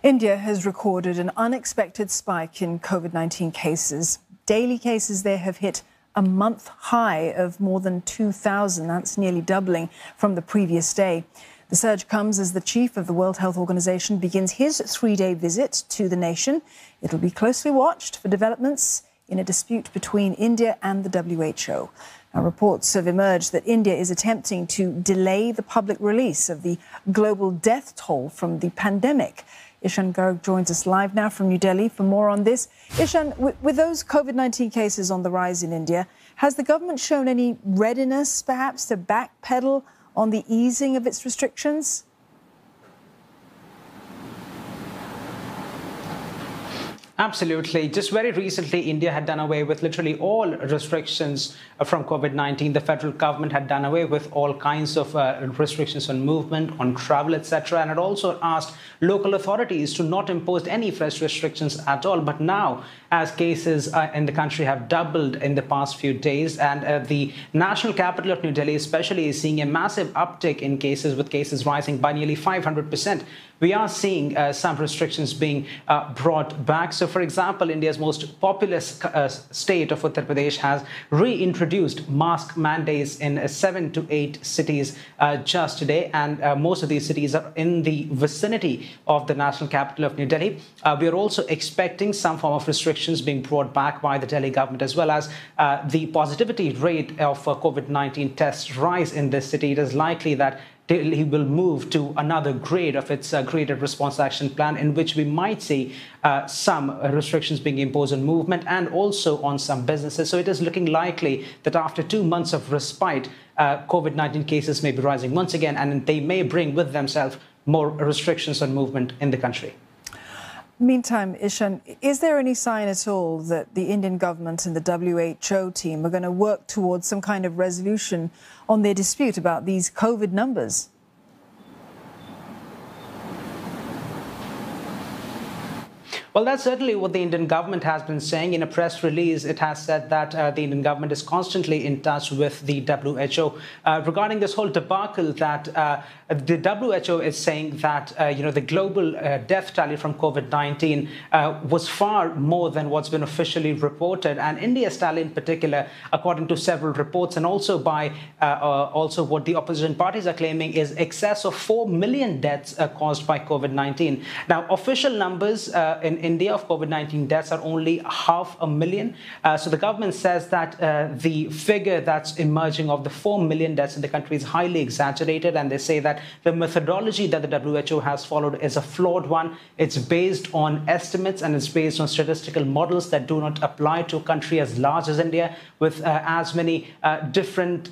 India has recorded an unexpected spike in COVID-19 cases. Daily cases there have hit a month high of more than 2,000. That's nearly doubling from the previous day. The surge comes as the chief of the World Health Organization begins his three-day visit to the nation. It'll be closely watched for developments in a dispute between India and the WHO. Now, reports have emerged that India is attempting to delay the public release of the global death toll from the pandemic. Ishan Garg joins us live now from New Delhi for more on this. Ishan, with those COVID-19 cases on the rise in India, has the government shown any readiness, perhaps, to backpedal on the easing of its restrictions? Absolutely. Just very recently, India had done away with literally all restrictions from COVID-19. The federal government had done away with all kinds of restrictions on movement, on travel, etc. And had also asked local authorities to not impose any fresh restrictions at all. But now, as cases in the country have doubled in the past few days, and the national capital of New Delhi especially is seeing a massive uptick in cases, with cases rising by nearly 500%. We are seeing some restrictions being brought back. So, for example, India's most populous state of Uttar Pradesh has reintroduced mask mandates in 7 to 8 cities just today. And most of these cities are in the vicinity of the national capital of New Delhi. We are also expecting some form of restrictions being brought back by the Delhi government, as well as the positivity rate of COVID-19 tests rise in this city. It is likely that Delhi will move to another grade of its graded response action plan, in which we might see some restrictions being imposed on movement and also on some businesses. So it is looking likely that after 2 months of respite, COVID-19 cases may be rising once again, and they may bring with themselves more restrictions on movement in the country. Meantime, Ishan, is there any sign at all that the Indian government and the WHO team are going to work towards some kind of resolution on their dispute about these COVID numbers? Well, that's certainly what the Indian government has been saying. In a press release, it has said that the Indian government is constantly in touch with the WHO regarding this whole debacle, that the WHO is saying that, the global death tally from COVID-19 was far more than what's been officially reported. And India's tally in particular, according to several reports, and also by also what the opposition parties are claiming, is excess of 4 million deaths caused by COVID-19. Now, official numbers in India of COVID-19 deaths are only 500,000. So the government says that the figure that's emerging of the 4 million deaths in the country is highly exaggerated. And they say that the methodology that the WHO has followed is a flawed one. It's based on estimates, and it's based on statistical models that do not apply to a country as large as India, with as many different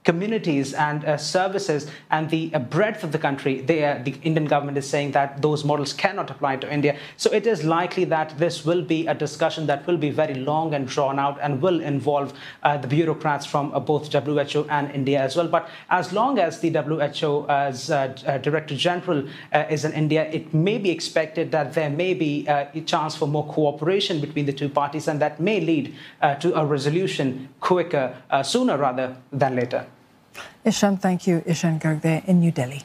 communities and services, and the breadth of the country. The Indian government is saying that those models cannot apply to India. So it is likely that this will be a discussion that will be very long and drawn out, and will involve the bureaucrats from both WHO and India as well. But as long as the WHO's Director General is in India, it may be expected that there may be a chance for more cooperation between the two parties, and that may lead to a resolution quicker, sooner rather than later. Ishan, thank you. Ishan Garg there in New Delhi.